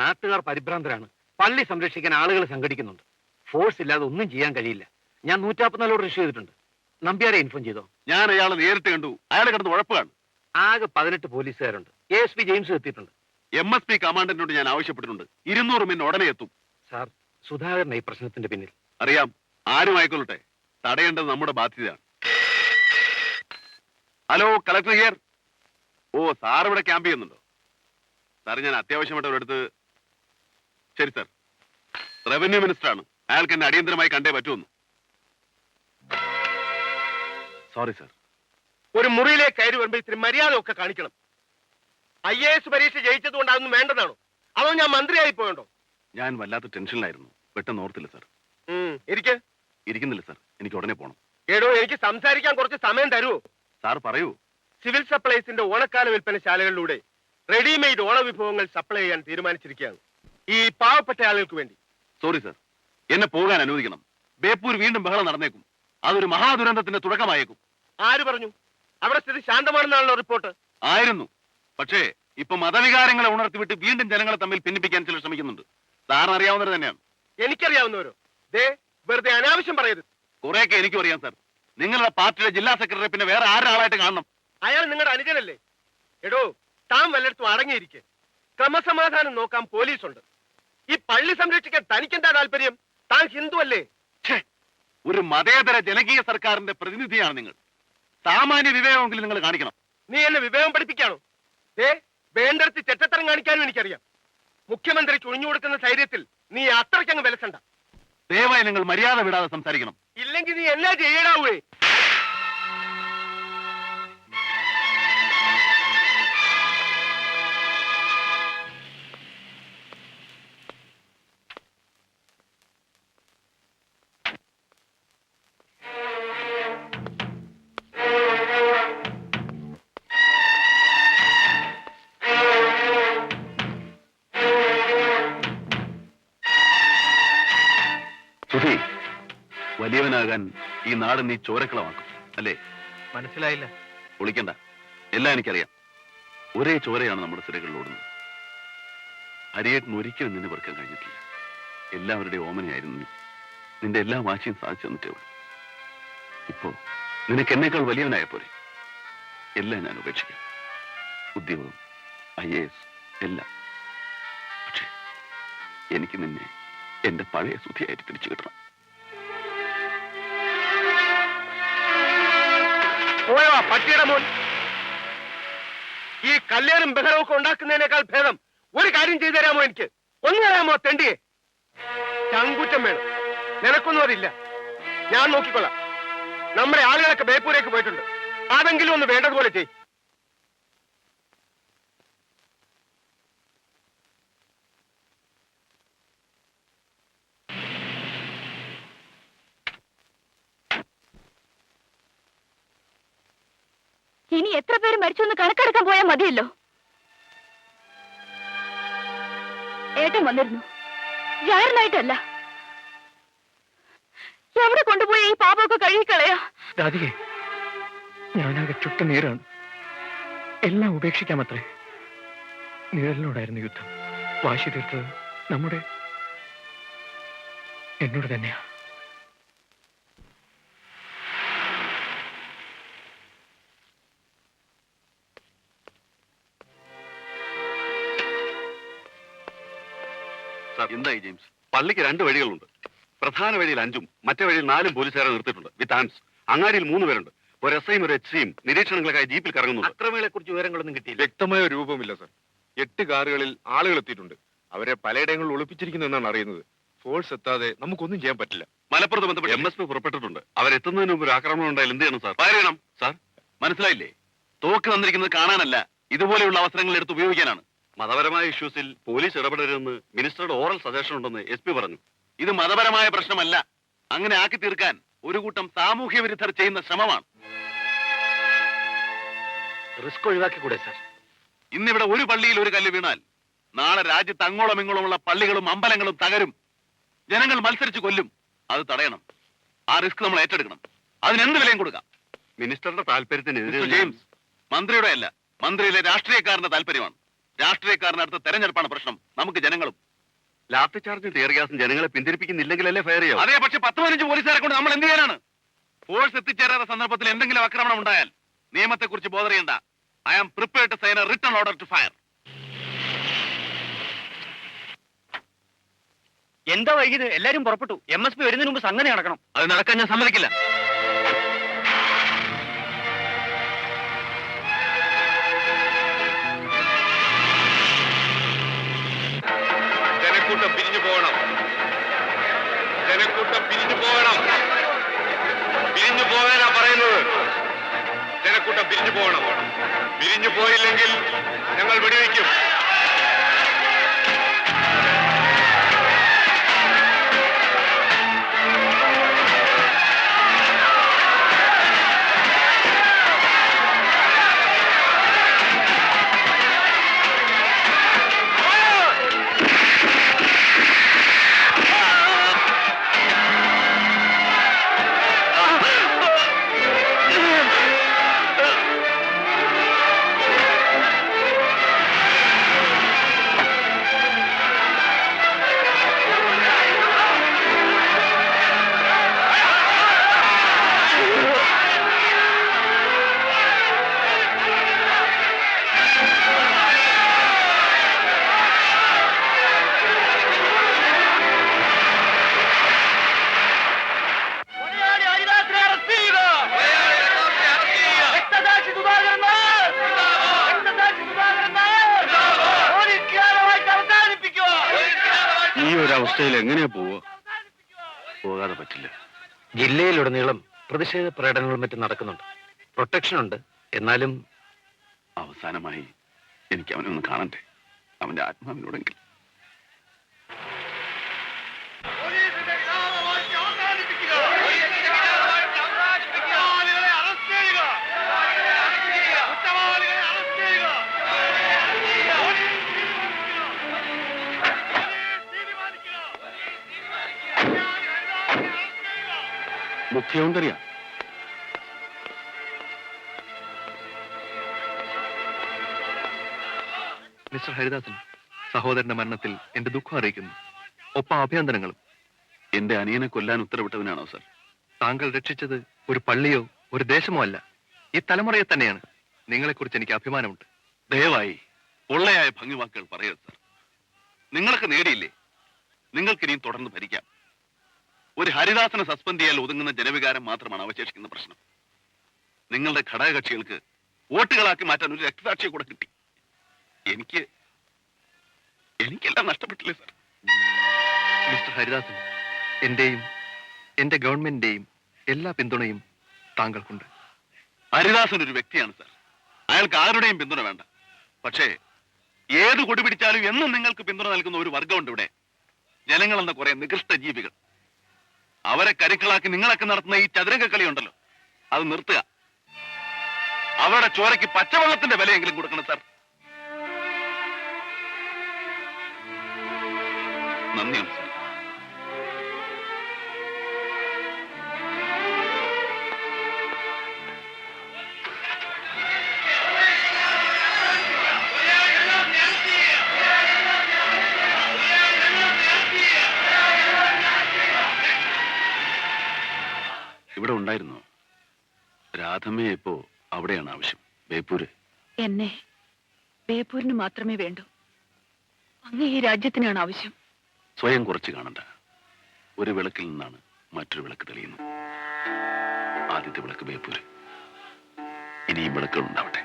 നാട്ടുകാർ പരിഭ്രാന്തരാണ്. പള്ളി സംരക്ഷിക്കാൻ ആളുകൾ സംഘടിക്കുന്നുണ്ട്. ഫോഴ്സ് ഇല്ലാതെ ഒന്നും ചെയ്യാൻ കഴിയില്ല. ഞാൻ 154 ഇഷ്യൂ ചെയ്തിട്ടുണ്ട്. നമ്പ്യാരെ ഇൻഫോം ചെയ്തോ? ഞാൻ അയാളെ നേരിട്ട് കണ്ടു. അയാൾ കിടന്ന് ഉഴപ്പാണ്. ആകെ 18 പോലീസുകാരുണ്ട്. ASP ജെയിംസ് എത്തിയിട്ടുണ്ട്. MSP കമാൻഡന്റിനോട് ഞാൻ ആവശ്യപ്പെട്ടിട്ടുണ്ട്. 200 മിനിറ്റ് ഉടനെ എത്തും. സാർ, സുധാകരൻ ഈ പ്രശ്നത്തിന്റെ പിന്നിൽ. അറിയാം, ആരും ആയിക്കൊള്ളട്ടെ. തടയേണ്ടത് നമ്മുടെ ബാധ്യതയാണ്. Hello, collector here. ഓ, സാർ ഇവിടെ ക്യാമ്പ് ചെയ്യുന്നുണ്ടോ? സാർ, ഞാൻ അത്യാവശ്യമായിട്ട് ഒരിടത്ത്. ശരി സാർ. റവന്യൂ മിനിസ്റ്ററാണ്. അയാൾക്ക് എന്നെ അടിയന്തരമായി കണ്ടേ പറ്റുമെന്ന്. Sorry sir. ഒരു മുറിയിലേക്ക് കയറി വരുമ്പോ ഇത്തിരി മര്യാദ ഒക്കെ കാണിക്കണം. IAS പരീക്ഷ ജയിച്ചത് കൊണ്ട് അതൊന്നും വേണ്ടതാണോ? അതോ ഞാൻ മന്ത്രിയായി പോയണ്ടോ? ഞാൻ വല്ലാത്ത ടെൻഷനിലായിരുന്നു. പെട്ടെന്ന് ഓർത്തില്ല സാർ. ഇരിക്കുന്നില്ല സാർ. എനിക്ക് ഉടനെ പോകണം. എടോ, എനിക്ക് സംസാരിക്കാൻ കുറച്ച് സമയം തരുമോ? സാർ പറയൂ. സിവിൽ സപ്ലൈസിന്റെ ഓണക്കാല വിൽപ്പനശാലകളിലൂടെ റെഡിമെയ്ഡ് ഓണവിഭവങ്ങൾ സപ്ലൈ ചെയ്യാൻ തീരുമാനിച്ചിരിക്കുകയാണ്, ഈ പാവപ്പെട്ട ആളുകൾക്ക് വേണ്ടി. സോറി സാർ, എന്നെ പോകാൻ അനുവദിക്കണം. ബേപ്പൂർ വീണ്ടും ബഹളം നടന്നേക്കും. അതൊരു മഹാദുരന്തത്തിന്റെ തുടക്കമായേക്കും. ആര് പറഞ്ഞു? അവിടെ സ്ഥിതി ശാന്തമാണെന്നാണല്ലോ റിപ്പോർട്ട്. ആയിരുന്നു. പക്ഷേ ഇപ്പൊ മതവികാരങ്ങളെ ഉണർത്തിവിട്ട് വീണ്ടും ജനങ്ങളെ തമ്മിൽ ഭിന്നിപ്പിക്കാൻ ചിലർ ശ്രമിക്കുന്നുണ്ട്. സാറിന് അറിയാവുന്നത് തന്നെയാണ്. എനിക്കറിയാവുന്നവരോ? വെറുതെ അനാവശ്യം പറയരുത്. കുറെയൊക്കെ എനിക്കും അറിയാം സാർ. നിങ്ങളുടെ പാർട്ടിയുടെ ജില്ലാ സെക്രട്ടറി പിന്നെ വേറെ ആരാളായിട്ട് കാണണം? അയാൾ നിങ്ങളുടെ അനുജനല്ലേ? എടോ, താൻ വല്ലയിടത്തും അടങ്ങിയിരിക്കെ. ക്രമസമാധാനം നോക്കാൻ പോലീസുണ്ട്. ഈ പള്ളി സംരക്ഷിക്കാൻ തനിക്കെന്താ താല്പര്യം? താൻ ഹിന്ദു അല്ലേ? ഒരു മതേതര ജനകീയ സർക്കാരിന്റെ പ്രതിനിധിയാണ് നിങ്ങൾ. സാമാന്യ വിവേകമെങ്കിലും നിങ്ങൾ കാണിക്കണം. നീ എന്നെ വിവേകം പഠിപ്പിക്കാണോ? വേണ്ടടുത്ത് ചെറ്റത്തരം കാണിക്കാനും എനിക്കറിയാം. മുഖ്യമന്ത്രിക്ക് ഒഴിഞ്ഞു കൊടുക്കുന്ന ധൈര്യത്തിൽ നീ അത്രയ്ക്കങ്ങ് വിലസണ്ട. ദയവായി നിങ്ങൾ മര്യാദ വിടാതെ സംസാരിക്കണം. ഇല്ലെങ്കിൽ നീ എന്നാ ചെയ്യടാവേ? സുധി, വലിയവനാകാൻ ഈ നാട് നീ ചോരക്കളമാക്കും അല്ലേ? മനസ്സിലായില്ല. ഒളിക്കണ്ട, എല്ലാം എനിക്കറിയാം. ഒരേ ചോരയാണ് നമ്മുടെ സിരകളിൽ ഓടുന്നത്. ഹരിയേട്ടന് ഒരിക്കലും നിന്നെ വെറുക്കാൻ കഴിഞ്ഞിട്ടില്ല. എല്ലാവരുടെയും ഓമനയായിരുന്നു നീ. നിന്റെ എല്ലാ വാശിയും സാധിച്ചു തന്നിട്ടേ ഉള്ളൂ. ഇപ്പോ നിനക്ക് എന്നേക്കാൾ വലിയവനായ പോലെ എല്ലാം ഞാൻ ഉപേക്ഷിക്കാം. ഉദ്യോഗം, IAS എല്ലാം. പക്ഷേ എനിക്ക് നിന്നെ എന്റെ പഴയ സുധിയായിട്ട് തിരിച്ചു കിട്ടണം. പോയോ പട്ടിയുടെ മോൻ? ഈ കല്യാണം ബഹളവും ഒക്കെ ഉണ്ടാക്കുന്നതിനേക്കാൾ ഭേദം ഒരു കാര്യം ചെയ്തു തരാമോ? എനിക്ക് ഒന്ന് തരാമോ? തെണ്ടിയെ ചങ്കുറ്റം വേണം. നിനക്കൊന്നും അതില്ല. ഞാൻ നോക്കിക്കൊള്ളാം. നമ്മുടെ ആളുകളൊക്കെ ബേപ്പൂരേക്ക് പോയിട്ടുണ്ട്. അതെങ്കിലും ഒന്ന് വേണ്ടതുപോലെ ചെയ്. ഇനി എത്ര പേര് മരിച്ചൊന്ന് കണക്കെടുക്കാൻ പോയാൽ മതിയല്ലോ. ഏട്ടൻ വന്നിരുന്നു. ഞായറിനായിട്ടല്ല. എവിടെ കൊണ്ടുപോയി ഈ പാപമൊക്കെ കഴുകിക്കളയാ? രാധികെ, ഞാനാകെ ചുട്ട നീരാണ്. എല്ലാം ഉപേക്ഷിക്കാമത്രേ. നിഴലിനോടായിരുന്നു യുദ്ധം. വാശി തീർത്തത് എന്നോട് തന്നെയാ. എന്തായി ജെയിംസ്? പള്ളിക്ക് 2 വഴികളുണ്ട്. പ്രധാന വഴിയിൽ 5ഉം മറ്റേ വഴിയിൽ 4 പോലീസുകാരെ നിർത്തിയിട്ടുണ്ട് വിത്ത് ആംസ്. അങ്ങാടിയിൽ 3 പേരുണ്ട്. ഒരു SIയും ഒരു HCയും നിരീക്ഷണങ്ങൾക്കായി ജീപ്പിൽ കറങ്ങുന്നുണ്ട്. അക്രമികളെ കുറിച്ച് വിവരങ്ങളൊന്നും കിട്ടിയില്ല. വ്യക്തമായ രൂപമില്ല സർ. 8 കാറുകളിൽ ആളുകൾ എത്തിയിട്ടുണ്ട്. അവരെ പലയിടങ്ങളിൽ ഒളിപ്പിച്ചിരിക്കുന്നു എന്നാണ് അറിയുന്നത്. ഫോഴ്സ് എത്താതെ നമുക്കൊന്നും ചെയ്യാൻ പറ്റില്ല. മലപ്പുറത്ത് ബന്ധപ്പെട്ട് MSP പുറപ്പെട്ടിട്ടുണ്ട്. അവരെത്തുന്നതിന് മുമ്പ് ഒരു ആക്രമണം ഉണ്ടായാൽ എന്ത് ചെയ്യണം സാർ? ഫയർ ചെയ്യണം സാർ. മനസ്സിലായില്ലേ? തോക്ക് തന്നിരിക്കുന്നത് കാണാനല്ല, ഇതുപോലെയുള്ള അവസരങ്ങൾ എടുത്ത് ഉപയോഗിക്കാനാണ്. മതപരമായ ഇഷ്യൂസിൽ പോലീസ് ഇടപെടരുതെന്ന് മിനിസ്റ്ററുടെ ഓറൽ സജഷൻ ഉണ്ടെന്ന് SP പറഞ്ഞു. ഇത് മതപരമായ പ്രശ്നമല്ല. അങ്ങനെ ആക്കി തീർക്കാൻ ഒരു കൂട്ടം സാമൂഹ്യ വിരുദ്ധർ ചെയ്യുന്ന ശ്രമമാണ്. റിസ്ക് ഒഴിവാക്കിക്കൂടെ സാർ? ഇന്നിവിടെ ഒരു പള്ളിയിൽ ഒരു കല്ല് വീണാൽ നാളെ രാജ്യത്ത് അങ്ങോളം ഇങ്ങോളമുള്ള പള്ളികളും അമ്പലങ്ങളും തകരും. ജനങ്ങൾ മത്സരിച്ച് കൊല്ലും. അത് തടയണം. ആ റിസ്ക് നമ്മൾ ഏറ്റെടുക്കണം. അതിനെന്ത് വിലയും കൊടുക്കാം. മിനിസ്റ്ററുടെ താല്പര്യത്തിനെതിരെ ജെയിംസ്, മന്ത്രിയുടെ അല്ല, മന്ത്രിയിലെ രാഷ്ട്രീയക്കാരന്റെ താല്പര്യമാണ്. രാഷ്ട്രീയക്കാരനടുത്ത തെരഞ്ഞെടുപ്പാണ് പ്രശ്നം, നമുക്ക് ജനങ്ങളും. ലാത്തി ചാർജും ടിയർ ഗ്യാസും ജനങ്ങളെ പിന്തിരിപ്പിക്കുന്നില്ലെങ്കിലല്ലേ ഫെയർ ചെയ്യും. അതെ, പക്ഷെ 10-15 പോലീസുകാരെ കൊണ്ട് നമ്മൾ എന്ത് ചെയ്യാനാണ്? ഫോഴ്സ് എത്തിച്ചേരാത്ത സന്ദർഭത്തിൽ എന്തെങ്കിലും ആക്രമണം ഉണ്ടായാൽ നിയമത്തെക്കുറിച്ച് ബോധറിയണ്ട. I am prepared to sign a written order to fire. എന്താ വൈകിയത്? എല്ലാരും പുറപ്പെട്ടു. MSP വരുന്നതിന് മുമ്പ് സംഗതി നടക്കണം. അത് നടക്കാൻ ഞാൻ സമ്മതിക്കില്ല. ജനക്കൂട്ടം പിരിഞ്ഞു പോകണം. ജനക്കൂട്ടം പിരിഞ്ഞു പോകണം. പിരിഞ്ഞു പോകാനാ പറയുന്നത്. ജനക്കൂട്ടം പിരിഞ്ഞു പോകണം. പിരിഞ്ഞു പോയില്ലെങ്കിൽ ഞങ്ങൾ വെടിവെക്കും. ഈ ഒരു അവസ്ഥയിൽ എങ്ങനെയാ പോവുക? പോകാതെ പറ്റില്ല. ജില്ലയിലുടനീളം പ്രതിഷേധ പ്രകടനങ്ങളും മറ്റും നടക്കുന്നുണ്ട്. പ്രൊട്ടക്ഷൻ ഉണ്ട്. എന്നാലും അവസാനമായി എനിക്ക് അവനെ ഒന്ന് കാണണ്ടേ, അവന്റെ ആത്മാവിനോടെങ്കിൽ. മുഖ്യമന്ത്രിയാ? മിസ്റ്റർ ഹരിദാസൻ, സഹോദരന്റെ മരണത്തിൽ എന്റെ ദുഃഖം അറിയിക്കുന്നു. ഒപ്പം അഭിനന്ദനങ്ങളും. എന്റെ അനിയനെ കൊല്ലാൻ ഉത്തരവിട്ടവനാണോ സർ? താങ്കൾ രക്ഷിച്ചത് ഒരു പള്ളിയോ ഒരു ദേശമോ അല്ല, ഈ തലമുറയെ തന്നെയാണ്. നിങ്ങളെക്കുറിച്ച് എനിക്ക് അഭിമാനമുണ്ട്. ദയവായി പൊള്ളയായ ഭംഗിവാക്കുകൾ പറയരുത് സർ. നിങ്ങൾക്ക് നേടിയില്ലേ, നിങ്ങൾക്ക് ഇനിയും തുടർന്ന് ഭരിക്കാം. ഒരു ഹരിദാസനെ സസ്പെൻഡ് ചെയ്യാൻ ഒതുങ്ങുന്ന ജനവികാരം മാത്രമാണ് അവശേഷിക്കുന്ന പ്രശ്നം. നിങ്ങളുടെ ഘടകകക്ഷികൾക്ക് വോട്ടുകളാക്കി മാറ്റാൻ ഒരു രക്തസാക്ഷിയെ കൂടെ കിട്ടി. എനിക്കെല്ലാം നഷ്ടപ്പെട്ടില്ലേ സർ? മിസ്റ്റർ ഹരിദാസൻ, എന്റെയും എന്റെ ഗവൺമെന്റിന്റെയും എല്ലാ പിന്തുണയും താങ്കൾക്കുണ്ട്. ഹരിദാസൻ ഒരു വ്യക്തിയാണ് സർ. അയാൾക്ക് ആരുടെയും പിന്തുണ വേണ്ട. പക്ഷേ ഏത് കൊടി പിടിച്ചാലും എന്നും നിങ്ങൾക്ക് പിന്തുണ നൽകുന്ന ഒരു വർഗമുണ്ട് ഇവിടെ. ജനങ്ങൾ എന്ന കുറെ നികൃഷ്ട ജീവികൾ. അവരെ കരുക്കളാക്കി നിങ്ങളൊക്കെ നടത്തുന്ന ഈ ചതുരംഗ കളി ഉണ്ടല്ലോ, അത് നിർത്തുക. അവരുടെ ചോരയ്ക്ക് പച്ചവെള്ളത്തിന്റെ വിലയെങ്കിലും കൊടുക്കണം സർ. നന്ദിയുണ്ട് സർ. ഇവിടെ ഉണ്ടായിരുന്നോ? രാധമ്മയെ ഇപ്പോ അവിടെയാണ് ആവശ്യം. ബേപ്പൂര്. എന്നെ ബേപ്പൂരിന് മാത്രമേ വേണ്ടൂ. അങ്ങ് ഈ രാജ്യത്തിനാണ് ആവശ്യം. സ്വയം കുറച്ച് കാണണ്ട. ഒരു വിളക്കിൽ നിന്നാണ് മറ്റൊരു വിളക്ക് തെളിയുന്നത്. ആദ്യത്തെ വിളക്ക് ബേപ്പൂര്. ഇനിയും വിളക്കുകൾ ഉണ്ടാവട്ടെ.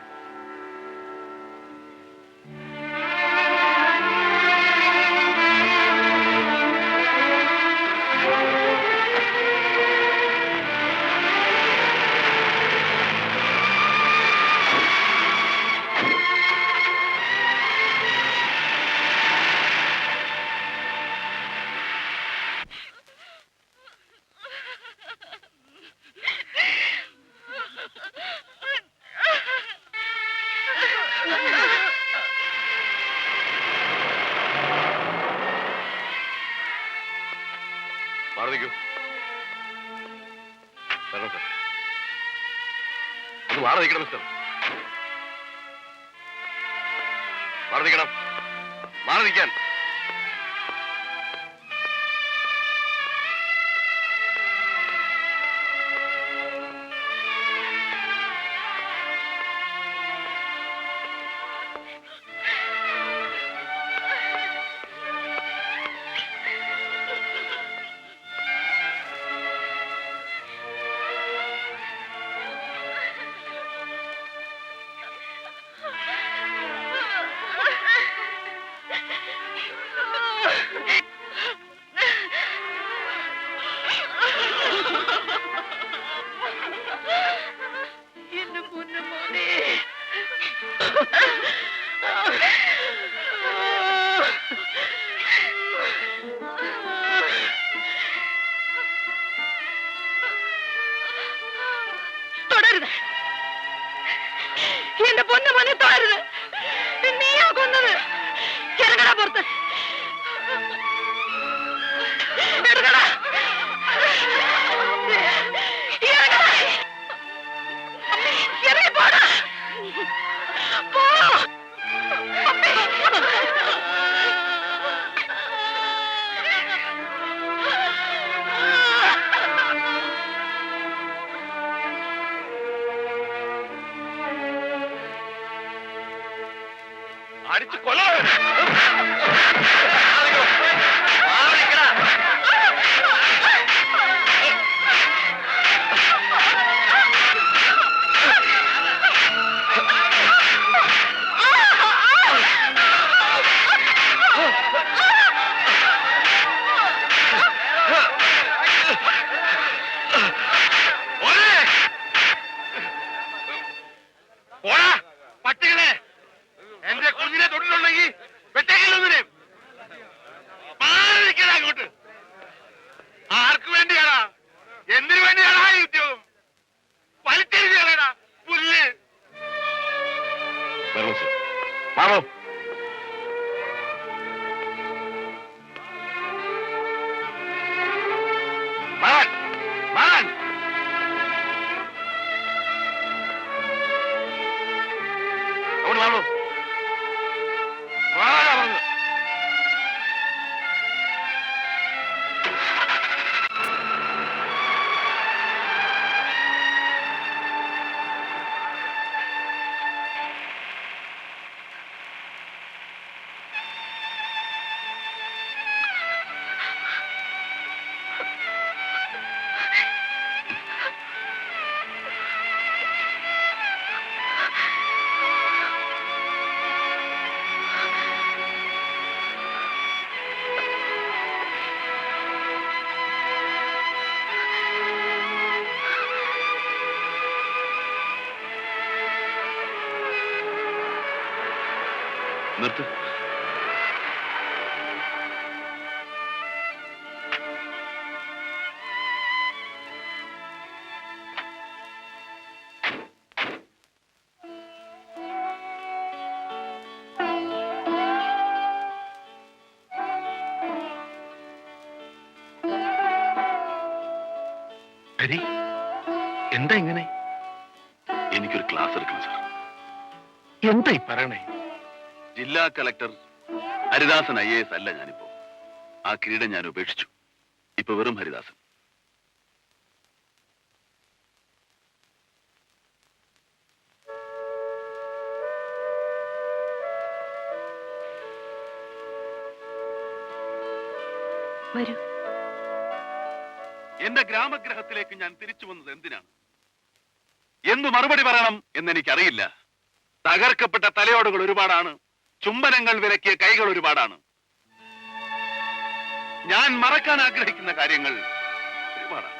മാറിക്കൂ. വരണം സർ. ഒന്ന് മാറി നിൽക്കണം മിസ്റ്റർ. മാറി നിൽക്കണം, മാറി നിൽക്കാൻ. തുടരുത്, എന്റെ പൊന്നു മോനെ തുടരുത്. നീയാ കൊന്നത്. ചെറുകട പുറത്ത് എടുക്കടാ. ഇറങ്ങി പോടാ. പോ. അടിച്ചു കൊല്ലോ. പട്ടികളെ, എന്റെ കുഞ്ഞിനെ തൊട്ടിട്ടുണ്ടെങ്കിൽ വെട്ടേക്കില്ലൊന്നിനെ മാറിക്കണ അങ്ങോട്ട്. ആർക്ക് വേണ്ടിയാടാ, എന്തിനു വേണ്ടിയാടാ ഈ ഉദ്യോഗം? വലിച്ചെറിയാടാ പുല്ല്. മാറോ. മാറാൻ മാറാൻ. അവിടെ മാറോ. മാറാ പറഞ്ഞു. നിർത്ത്. ഹരി, എന്താ ഇങ്ങനെ? എനിക്കൊരു ക്ലാസ് എടുക്കണം സാർ. എന്താ ഈ പറയണേ? ജില്ലാ കളക്ടർ ഹരിദാസൻ IAS അല്ല ഞാനിപ്പോ. ആ കിരീടം ഞാൻ ഉപേക്ഷിച്ചു. ഇപ്പൊ വെറും ഹരിദാസൻ. വരൂ. എന്റെ ഗ്രാമഗ്രഹത്തിലേക്ക് ഞാൻ തിരിച്ചു വന്നത് എന്തിനാണ്? എന്തു മറുപടി പറയണം എന്നെനിക്കറിയില്ല. തകർക്കപ്പെട്ട തലയോടുകൾ ഒരുപാടാണ്, ചുംബനങ്ങൾ വിലക്കിയ കൈകൾ ഒരുപാടാണ്. ഞാൻ മറക്കാൻ ആഗ്രഹിക്കുന്ന കാര്യങ്ങൾ ഒരുപാടാണ്.